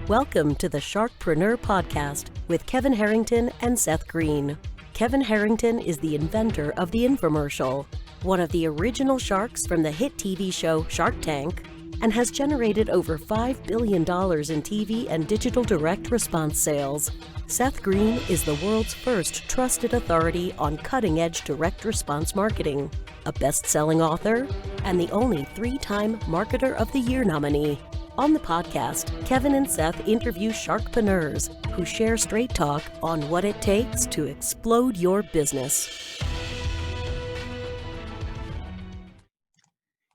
Welcome to the SharkPreneur podcast with Kevin Harrington and Seth Greene. Kevin Harrington is the inventor of the infomercial, one of the original sharks from the hit TV show Shark Tank, and has generated over $5 billion in TV and digital direct response sales. Seth Greene is the world's first trusted authority on cutting-edge direct response marketing, a best-selling author, and the only 3-time Marketer of the Year nominee. On the podcast, Kevin and Seth interview sharkpreneurs who share straight talk on what it takes to explode your business.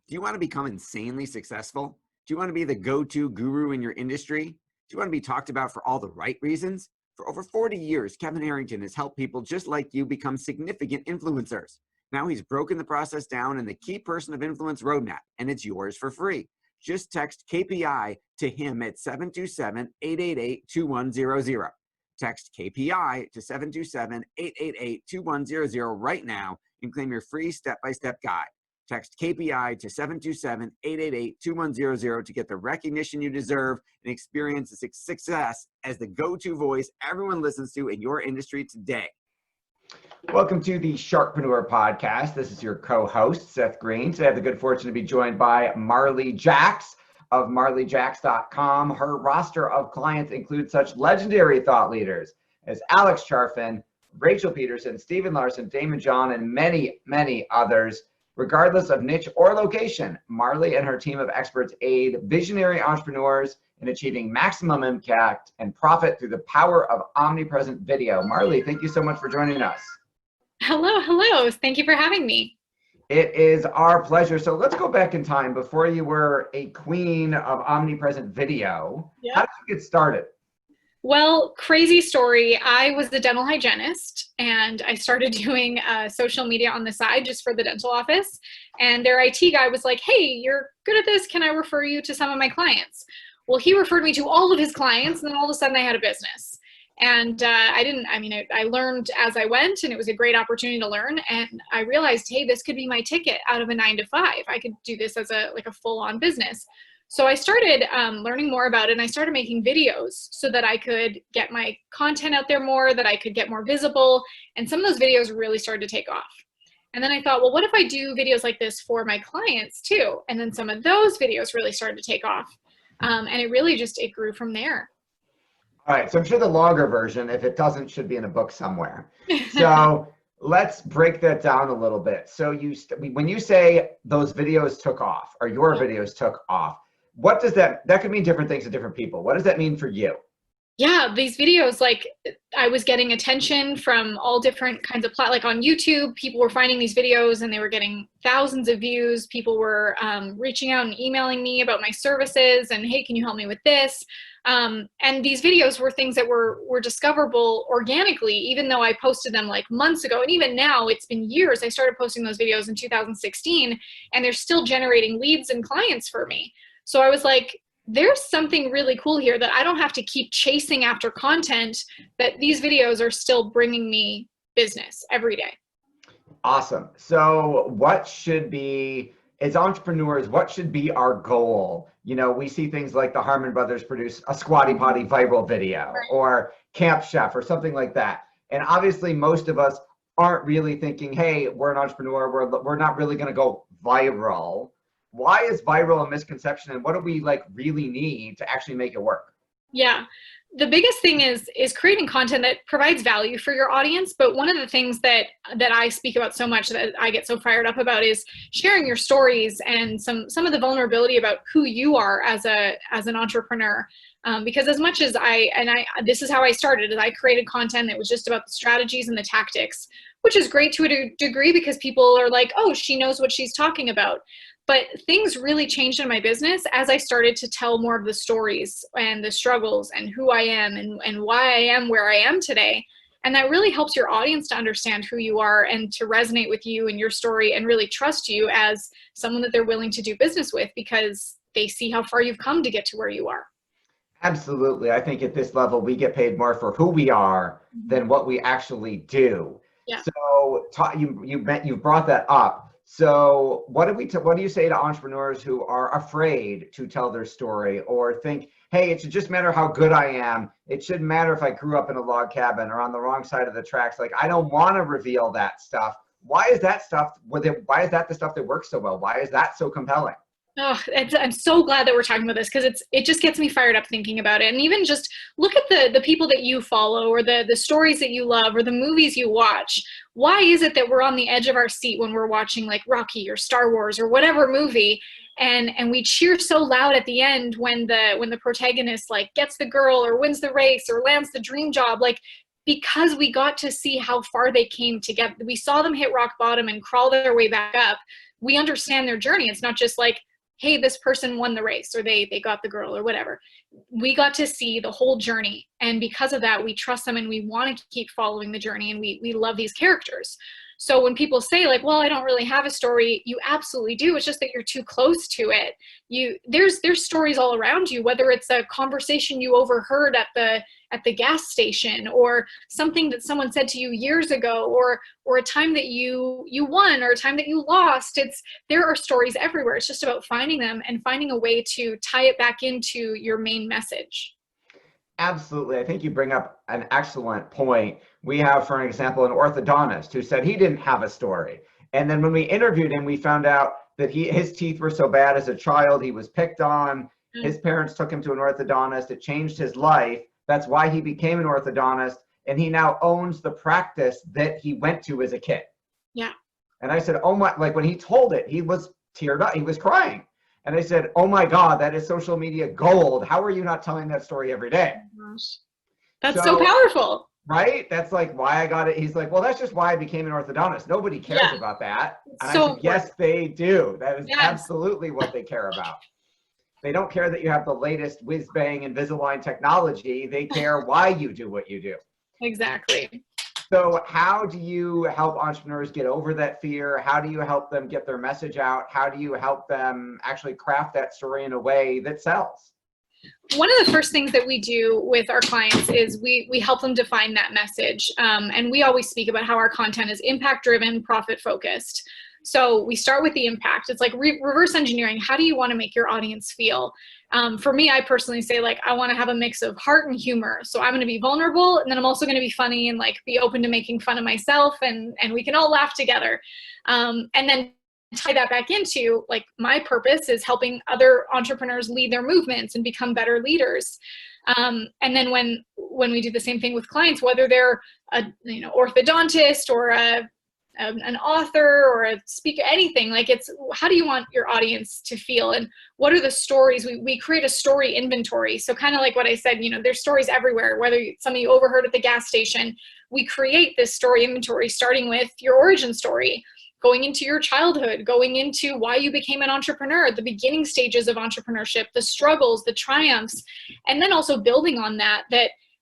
Do you want to become insanely successful? Do you want to be the go-to guru in your industry? Do you want to be talked about for all the right reasons? For over 40 years, Kevin Harrington has helped people just like you become significant influencers. Now he's broken the process down in the Key Person of Influence roadmap, and it's yours for free. Just text KPI to him at 727-888-2100. Text KPI to 727-888-2100 right now and claim your free step-by-step guide. Text KPI to 727-888-2100 to get the recognition you deserve and experience the success as the go-to voice everyone listens to in your industry today. Welcome to the SharkPreneur podcast. This is your co-host, Seth Greene. Today I have the good fortune to be joined by Marley Jaxx of MarleyJaxx.com. Her roster of clients includes such legendary thought leaders as Alex Charfen, Rachel Pedersen, Stephen Larsen, Daymond John, and many, many others. Regardless of niche or location, Marley and her team of experts aid visionary entrepreneurs in achieving maximum impact and profit through the power of omnipresent video. Marley, thank you so much for joining us. Hello. Thank you for having me. It is our pleasure. So let's go back in time before you were a queen of omnipresent video. Yep. How did you get started? Well, crazy story. I was the dental hygienist and I started doing social media on the side just for the dental office. And their IT guy was like, hey, you're good at this. Can I refer you to some of my clients? Well, he referred me to all of his clients and then all of a sudden I had a business. And I learned as I went and it was a great opportunity to learn. And I realized, hey, this could be my ticket out of a 9-to-5. I could do this as a full-on business. So I started learning more about it and I started making videos so that I could get my content out there more, that I could get more visible. And some of those videos really started to take off. And then I thought, well, what if I do videos like this for my clients too? And then some of those videos really started to take off. And it grew from there. All right, so I'm sure the longer version, if it doesn't, should be in a book somewhere. So let's break that down a little bit. So when you say those videos took off or your videos took off, what does that could mean different things to different people. What does that mean for you? Yeah, these videos, I was getting attention from all different kinds of like on YouTube, people were finding these videos and they were getting thousands of views. People were reaching out and emailing me about my services and, hey, can you help me with this? And these videos were things that were discoverable organically, even though I posted them like months ago. And even now, it's been years. I started posting those videos in 2016 and they're still generating leads and clients for me. So I was like, there's something really cool here that I don't have to keep chasing after content, that these videos are still bringing me business every day. Awesome. So what should be, as entrepreneurs, what should be our goal? You know, we see things like the Harmon brothers produce a Squatty Potty viral video, right, or Camp Chef or something like that. And obviously most of us aren't really thinking, hey, we're an entrepreneur, we're not really going to go viral. Why is viral a misconception and what do we really need to actually make it work? Yeah. The biggest thing is creating content that provides value for your audience. But one of the things that I speak about so much, that I get so fired up about, is sharing your stories and some of the vulnerability about who you are as an entrepreneur. Because as much as this is how I started, is I created content that was just about the strategies and the tactics, which is great to a degree because people are like, oh, she knows what she's talking about. But things really changed in my business as I started to tell more of the stories and the struggles and who I am and why I am where I am today. And that really helps your audience to understand who you are and to resonate with you and your story and really trust you as someone that they're willing to do business with because they see how far you've come to get to where you are. Absolutely. I think at this level, we get paid more for who we are than what we actually do. Yeah. So you brought that up. So what do you say to entrepreneurs who are afraid to tell their story or think, hey, it should just matter how good I am. It shouldn't matter if I grew up in a log cabin or on the wrong side of the tracks. Like, I don't want to reveal that stuff. Why is that the stuff that works so well? Why is that so compelling? Oh, I'm so glad that we're talking about this, because it just gets me fired up thinking about it. And even just look at the people that you follow, or the stories that you love, or the movies you watch. Why is it that we're on the edge of our seat when we're watching like Rocky or Star Wars or whatever movie, and we cheer so loud at the end when the protagonist like gets the girl or wins the race or lands the dream job? Like, because we got to see how far they came together. We saw them hit rock bottom and crawl their way back up. We understand their journey. It's not just like, hey, this person won the race, or they got the girl, or whatever. We got to see the whole journey. And because of that, we trust them and we want to keep following the journey, and we love these characters. So when people say like, well, I don't really have a story, you absolutely do. It's just that you're too close to it. There's stories all around you, whether it's a conversation you overheard at the gas station, or something that someone said to you years ago, or a time that you won, or a time that you lost. There are stories everywhere. It's just about finding them and finding a way to tie it back into your main message. Absolutely. I think you bring up an excellent point. We have, for an example, an orthodontist who said he didn't have a story. And then when we interviewed him, we found out that his teeth were so bad as a child, he was picked on. His parents took him to an orthodontist. It changed his life. That's why he became an orthodontist. And he now owns the practice that he went to as a kid. Yeah. And I said, oh my, like when he told it, he was teared up. He was crying. And I said, oh my God, that is social media gold. How are you not telling that story every day? Oh gosh. That's so powerful. Right? That's like why I got it. He's like, well, that's just why I became an orthodontist. Nobody cares about that. And I said, yes, they do. That is absolutely what they care about. They don't care that you have the latest whiz-bang Invisalign technology. They care why you do what you do. Exactly. So how do you help entrepreneurs get over that fear? How do you help them get their message out? How do you help them actually craft that story in a way that sells? One of the first things that we do with our clients is we help them define that message. And we always speak about how our content is impact-driven, profit-focused. So we start with the impact. It's like reverse engineering. How do you want to make your audience feel? For me, I personally say like, I want to have a mix of heart and humor. So I'm going to be vulnerable, and then I'm also going to be funny and like be open to making fun of myself, and we can all laugh together. And then tie that back into like, my purpose is helping other entrepreneurs lead their movements and become better leaders. And then when we do the same thing with clients, whether they're a orthodontist or an author or a speaker, anything, like it's how do you want your audience to feel, and what are the stories? We create a story inventory. So kind of like what I said, there's stories everywhere, whether some of you overheard at the gas station. We create this story inventory starting with your origin story, going into your childhood, going into why you became an entrepreneur, the beginning stages of entrepreneurship, the struggles, the triumphs, and then also building on that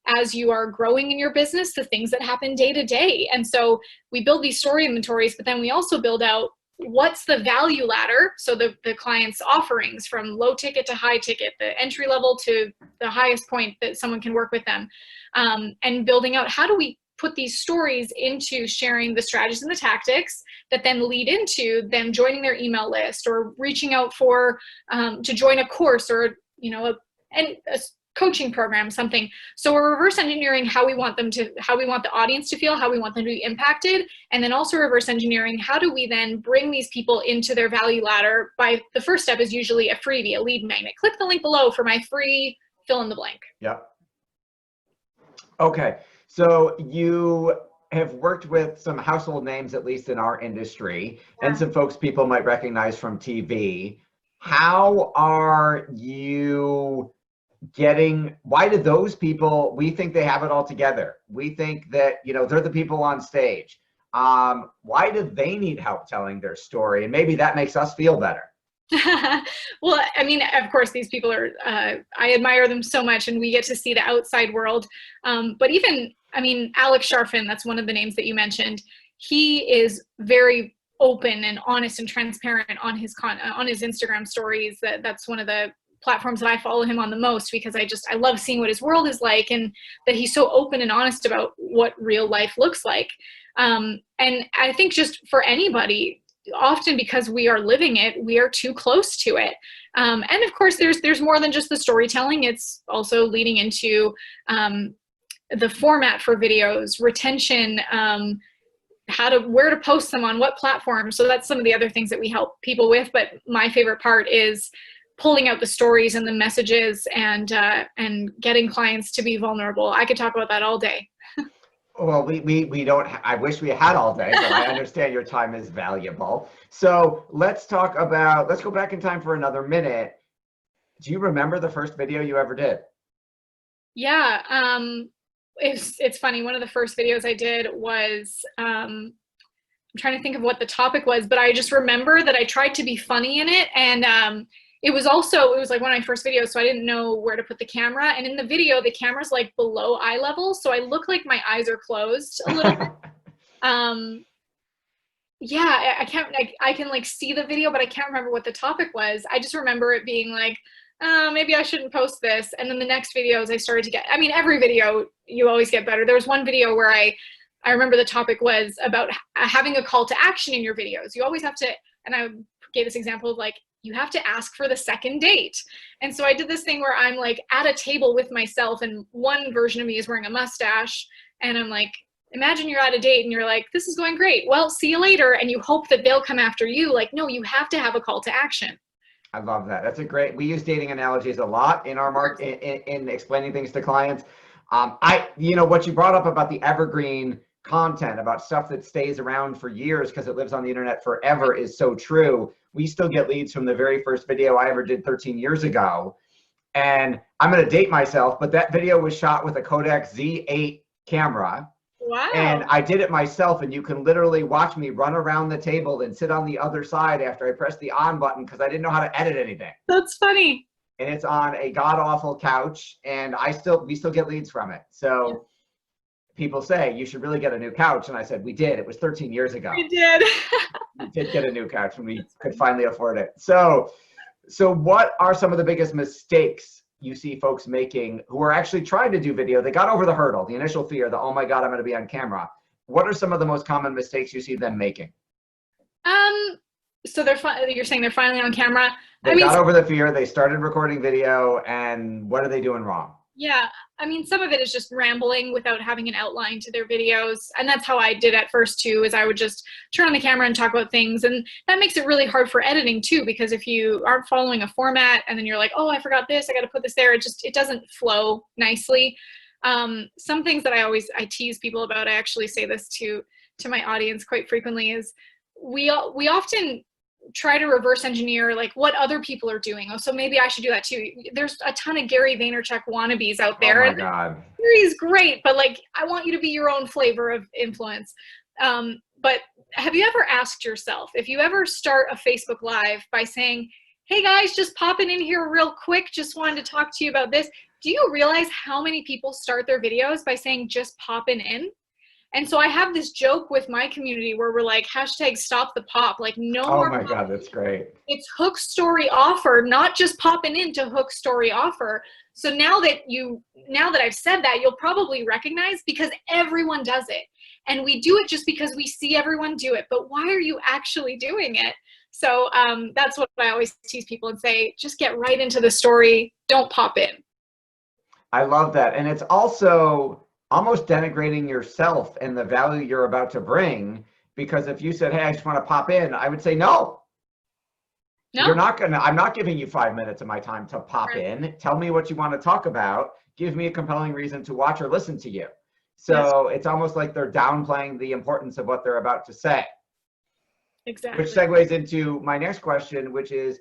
as you are growing in your business, the things that happen day to day. And so we build these story inventories, but then we also build out what's the value ladder. So the client's offerings from low ticket to high ticket, the entry level to the highest point that someone can work with them, and building out how do we put these stories into sharing the strategies and the tactics that then lead into them joining their email list or reaching out for to join a course or a coaching program, something. So we're reverse engineering how we want the audience to feel, how we want them to be impacted, and then also reverse engineering how do we then bring these people into their value ladder. By the first step is usually a freebie, a lead magnet. Click the link below for my free fill in the blank. Yep. Okay, so you have worked with some household names, at least in our industry, and some folks people might recognize from TV. How are you why do those people, we think they have it all together. We think that, they're the people on stage. Why do they need help telling their story? And maybe that makes us feel better. Well, I mean, of course, these people are, I admire them so much, and we get to see the outside world. But even, Alex Charfen, that's one of the names that you mentioned. He is very open and honest and transparent on his Instagram stories. That's one of the platforms that I follow him on the most, because I love seeing what his world is like, and that he's so open and honest about what real life looks like. And I think just for anybody, often because we are living it, we are too close to it. And of course, there's more than just the storytelling. It's also leading into the format for videos, retention, where to post them on what platform. So that's some of the other things that we help people with. But my favorite part is pulling out the stories and the messages and getting clients to be vulnerable. I could talk about that all day. Well, we don't, I wish we had all day, but I understand your time is valuable. So let's go back in time for another minute. Do you remember the first video you ever did? Yeah, it's funny. One of the first videos I did was, I'm trying to think of what the topic was, but I just remember that I tried to be funny in it. And it was like one of my first videos, so I didn't know where to put the camera. And in the video, the camera's like below eye level, so I look like my eyes are closed a little bit. Yeah, I can like see the video, but I can't remember what the topic was. I just remember it being like, maybe I shouldn't post this. And then the next videos I started to get, I mean, every video you always get better. There was one video where I remember the topic was about having a call to action in your videos. You always have to, and I gave this example of like, you have to ask for the second date. And so I did this thing where I'm like at a table with myself, and one version of me is wearing a mustache, and I'm like, imagine you're at a date and you're like, this is going great, well, see you later. And you hope that they'll come after you. Like, no, you have to have a call to action. I love that. That's we use dating analogies a lot in our in explaining things to clients. What you brought up about the evergreen content, about stuff that stays around for years because it lives on the internet forever, is so true. We still get leads from the very first video I ever did 13 years ago. And I'm going to date myself, but that video was shot with a Kodak Z8 camera. Wow. And I did it myself, and you can literally watch me run around the table and sit on the other side after I press the on button because I didn't know how to edit anything. That's funny. And it's on a god-awful couch, and we still get leads from it. So yeah. People say, you should really get a new couch. And I said, we did. It was 13 years ago. We did. We did get a new couch when we could finally afford it. So what are some of the biggest mistakes you see folks making who are actually trying to do video? They got over the hurdle, the initial fear, oh my God, I'm going to be on camera. What are some of the most common mistakes you see them making? So you're saying they're finally on camera? They got over the fear, they started recording video, and what are they doing wrong? Yeah, I mean, some of it is just rambling without having an outline to their videos. And that's how I did at first too, is I would just turn on the camera and talk about things. And that makes it really hard for editing too, because if you aren't following a format and then you're like, oh, I forgot this, I got to put this there. It doesn't flow nicely. Some things that I tease people about, I actually say this to my audience quite frequently, is we often try to reverse engineer like what other people are doing. Oh, so maybe I should do that too. There's a ton of Gary Vaynerchuck wannabes out there. Oh my God. Gary's great, but like, I want you to be your own flavor of influence. But have you ever asked yourself, if you ever start a Facebook Live by saying, hey guys, just popping in here real quick, just wanted to talk to you about this. Do you realize how many people start their videos by saying just popping in? And so I have this joke with my community where we're like, #stop the pop. Like, no more. Oh my God, that's great. It's hook story offer, not just popping into hook story offer. So now that I've said that, you'll probably recognize, because everyone does it. And we do it just because we see everyone do it. But why are you actually doing it? So that's what I always tease people and say, just get right into the story. Don't pop in. I love that. And it's also almost denigrating yourself and the value you're about to bring, because if you said, hey, I just want to pop in, I would say, no. You're not gonna, I'm not giving you 5 minutes of my time to pop in. Tell me what you want to talk about. Give me a compelling reason to watch or listen to you. So It's almost like they're downplaying the importance of what they're about to say. Exactly. Which segues into my next question, which is,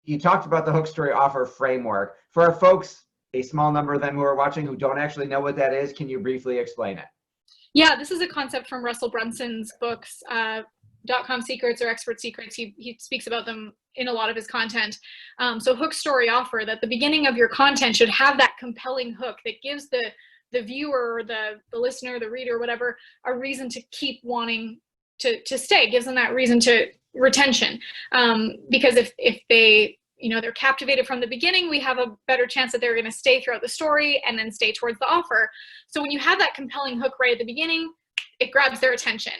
you talked about the hook story offer framework. For our folks, a small number of them who are watching who don't actually know what that is, can you briefly explain it? Yeah, this is a concept from Russell Brunson's books, .com Secrets or Expert Secrets. He speaks about them in a lot of his content. So hook story offer, that the beginning of your content should have that compelling hook that gives the viewer or the listener, the reader, whatever, a reason to keep wanting to stay. It gives them that reason to retention. Because if they, they're captivated from the beginning, we have a better chance that they're going to stay throughout the story and then stay towards the offer. So when you have that compelling hook right at the beginning, it grabs their attention.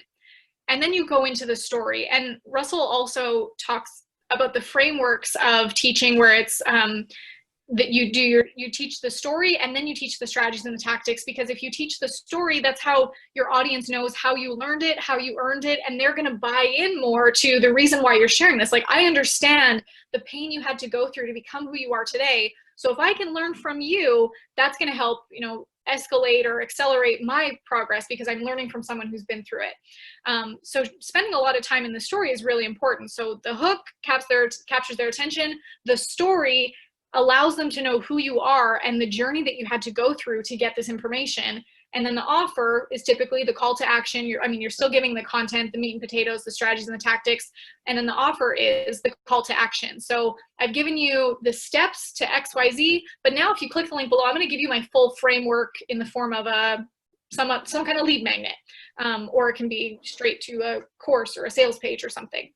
And then you go into the story. And Russell also talks about the frameworks of teaching, where it's that you teach the story and then you teach the strategies and the tactics, because if you teach the story, that's how your audience knows how you learned it, how you earned it, and they're going to buy in more to the reason why you're sharing this. Like, I understand the pain you had to go through to become who you are today. So if I can learn from you, that's going to help, escalate or accelerate my progress, because I'm learning from someone who's been through it. So spending a lot of time in the story is really important. So the hook captures their attention. The story allows them to know who you are and the journey that you had to go through to get this information. And then the offer is typically the call to action. You're still giving the content, the meat and potatoes, the strategies and the tactics. And then the offer is the call to action. So I've given you the steps to XYZ, but now if you click the link below, I'm going to give you my full framework in the form of some kind of lead magnet, or it can be straight to a course or a sales page or something.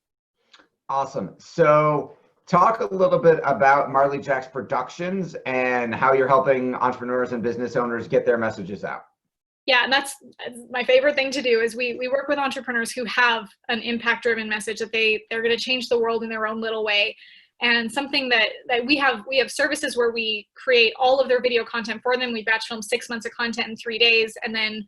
Awesome. So talk a little bit about Marley Jaxx Productions and how you're helping entrepreneurs and business owners get their messages out. Yeah, and that's my favorite thing to do is we work with entrepreneurs who have an impact-driven message that they're going to change the world in their own little way. And something that we have services where we create all of their video content for them. We batch film 6 months of content in 3 days, and then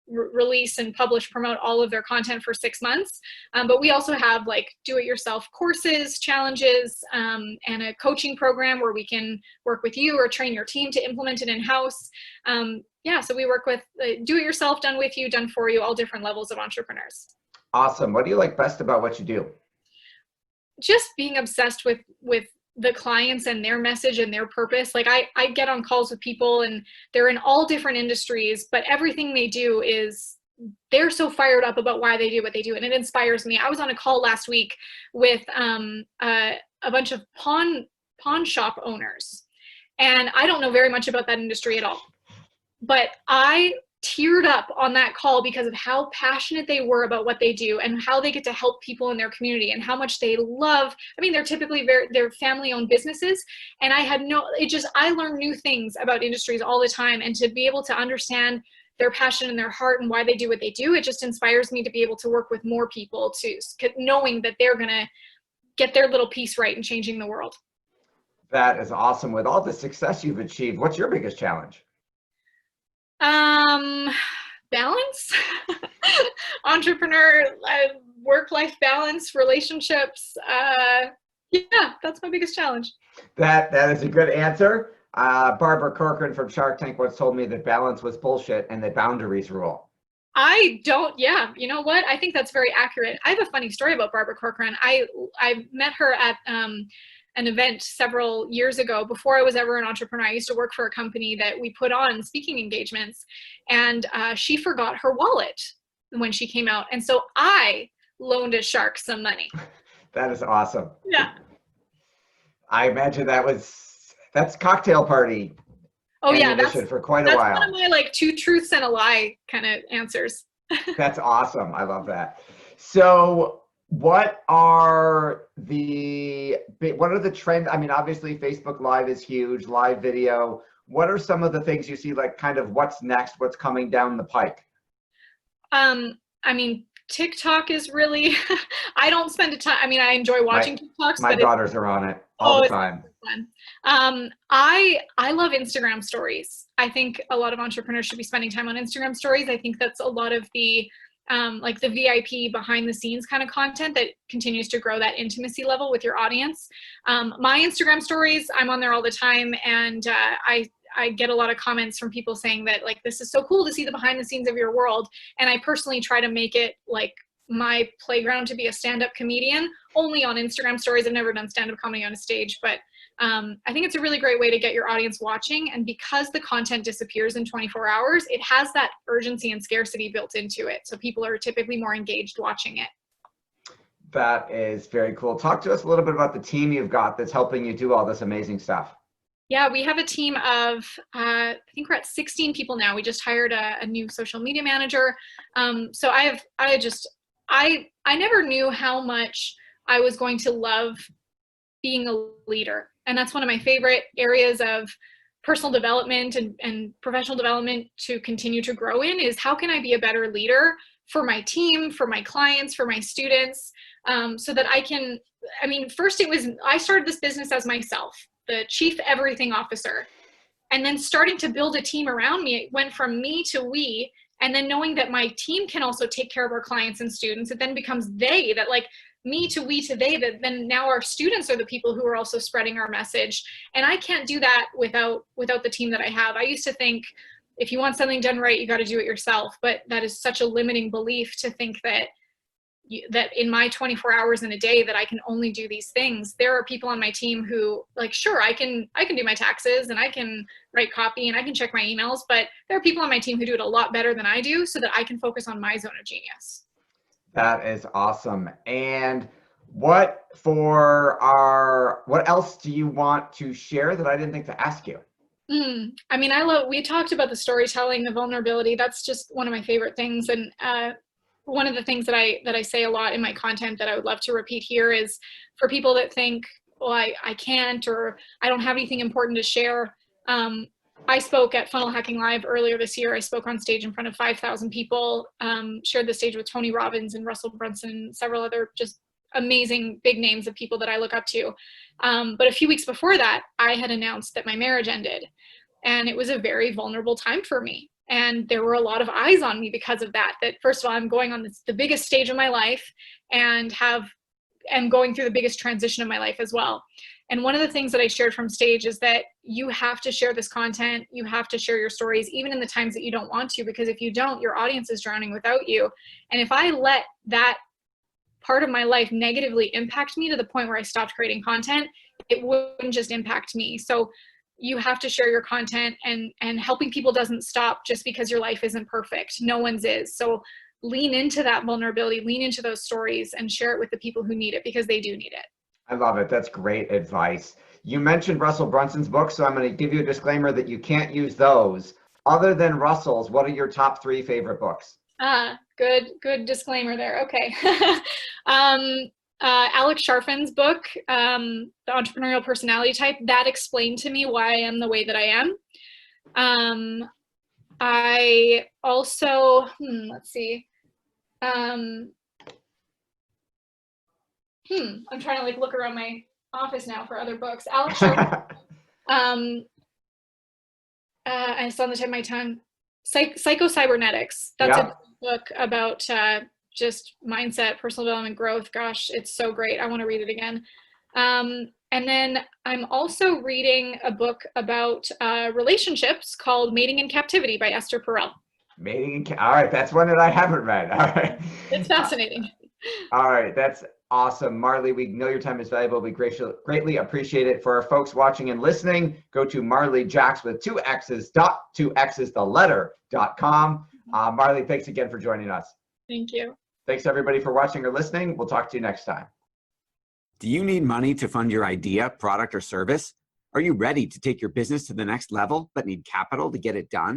release and publish, promote all of their content for 6 months. But we also have like do-it-yourself courses, challenges, and a coaching program where we can work with you or train your team to implement it in-house. So we work with do-it-yourself, done with you, done for you, all different levels of entrepreneurs. Awesome. What do you like best about what you do? Just being obsessed with the clients and their message and their purpose. Like I get on calls with people and they're in all different industries, but everything they do is, they're so fired up about why they do what they do. And it inspires me. I was on a call last week with a bunch of pawn shop owners. And I don't know very much about that industry at all, but I teared up on that call because of how passionate they were about what they do and how they get to help people in their community and how much they love. They're typically they're family-owned businesses, and I learn new things about industries all the time, and to be able to understand their passion and their heart and why they do what they do, it just inspires me to be able to work with more people too, knowing that they're gonna get their little piece right in changing the world. That is awesome. With all the success you've achieved, what's your biggest challenge? Balance, entrepreneur, work-life balance, relationships. That's my biggest challenge. That is a good answer. Barbara Corcoran from Shark Tank once told me that balance was bullshit and that boundaries rule. You know what? I think that's very accurate. I have a funny story about Barbara Corcoran. I met her at an event several years ago. Before I was ever an entrepreneur, I used to work for a company that we put on speaking engagements, and she forgot her wallet when she came out. And so I loaned a shark some money. That is awesome. Yeah. I imagine that's cocktail party. Oh yeah, that's for quite a while. That's one of my two truths and a lie kind of answers. That's awesome. I love that. So what are the trends? Obviously Facebook Live is huge, live video. What are some of the things you see, like kind of what's next, what's coming down the pike? TikTok is really, I don't spend a ton. I enjoy watching TikToks. My daughters are on it all the time. Fun. I love Instagram stories. I think a lot of entrepreneurs should be spending time on Instagram stories. I think that's a lot of the the VIP behind the scenes kind of content that continues to grow that intimacy level with your audience. My Instagram stories, I'm on there all the time, and I get a lot of comments from people saying that this is so cool to see the behind the scenes of your world. And I personally try to make it my playground to be a stand-up comedian only on Instagram stories. I've never done stand-up comedy on a stage, but I think it's a really great way to get your audience watching. And because the content disappears in 24 hours, it has that urgency and scarcity built into it. So people are typically more engaged watching it. That is very cool. Talk to us a little bit about the team you've got that's helping you do all this amazing stuff. Yeah, we have a team of, I think we're at 16 people now. We just hired a new social media manager. So I never knew how much I was going to love being a leader. And that's one of my favorite areas of personal development and professional development to continue to grow in, is how can I be a better leader for my team, for my clients, for my students, so that first I started this business as myself, the chief everything officer. And then starting to build a team around me, it went from me to we, and then knowing that my team can also take care of our clients and students. It then becomes they, that like me to we to they, that then now our students are the people who are also spreading our message. And I can't do that without the team that I have. I used to think if you want something done right, you got to do it yourself. But that is such a limiting belief to think that in my 24 hours in a day that I can only do these things. There are people on my team who, like, sure, I can do my taxes and I can write copy and I can check my emails, but there are people on my team who do it a lot better than I do, so that I can focus on my zone of genius. That is awesome. And what else do you want to share that I didn't think to ask you? We talked about the storytelling, the vulnerability. That's just one of my favorite things. And one of the things that I say a lot in my content that I would love to repeat here is for people that think, well, I can't, or I don't have anything important to share. I spoke at Funnel Hacking Live earlier this year. I spoke on stage in front of 5,000 people, shared the stage with Tony Robbins and Russell Brunson and several other just amazing big names of people that I look up to. But a few weeks before that, I had announced that my marriage ended. And it was a very vulnerable time for me. And there were a lot of eyes on me because of that. That first of all, I'm going on the biggest stage of my life and am going through the biggest transition of my life as well. And one of the things that I shared from stage is that you have to share this content. You have to share your stories, even in the times that you don't want to, because if you don't, your audience is drowning without you. And if I let that part of my life negatively impact me to the point where I stopped creating content, it wouldn't just impact me. So you have to share your content, and helping people doesn't stop just because your life isn't perfect. No one's is. So lean into that vulnerability, lean into those stories, and share it with the people who need it, because they do need it. I love it. That's great advice. You mentioned Russell Brunson's book, so I'm going to give you a disclaimer that you can't use those. Other than Russell's, what are your top 3 favorite books? Good disclaimer there. Okay. Alex Charfen's book, The Entrepreneurial Personality Type, that explained to me why I am the way that I am. I also, let's see. I'm trying to look around my office now for other books. Alex Charfen, it's on the tip of my tongue. Psycho-Cybernetics. That's a book about just mindset, personal development, growth. Gosh, it's so great. I want to read it again. And then I'm also reading a book about relationships called Mating in Captivity by Esther Perel. All right, that's one that I haven't read. All right. It's fascinating. All right, that's awesome. Marley, we know your time is valuable. We greatly appreciate it. For our folks watching and listening, go to Marley Jaxx with 2 X's, .com. Marley, thanks again for joining us. Thank you. Thanks everybody for watching or listening. We'll talk to you next time. Do you need money to fund your idea, product, or service? Are you ready to take your business to the next level but need capital to get it done?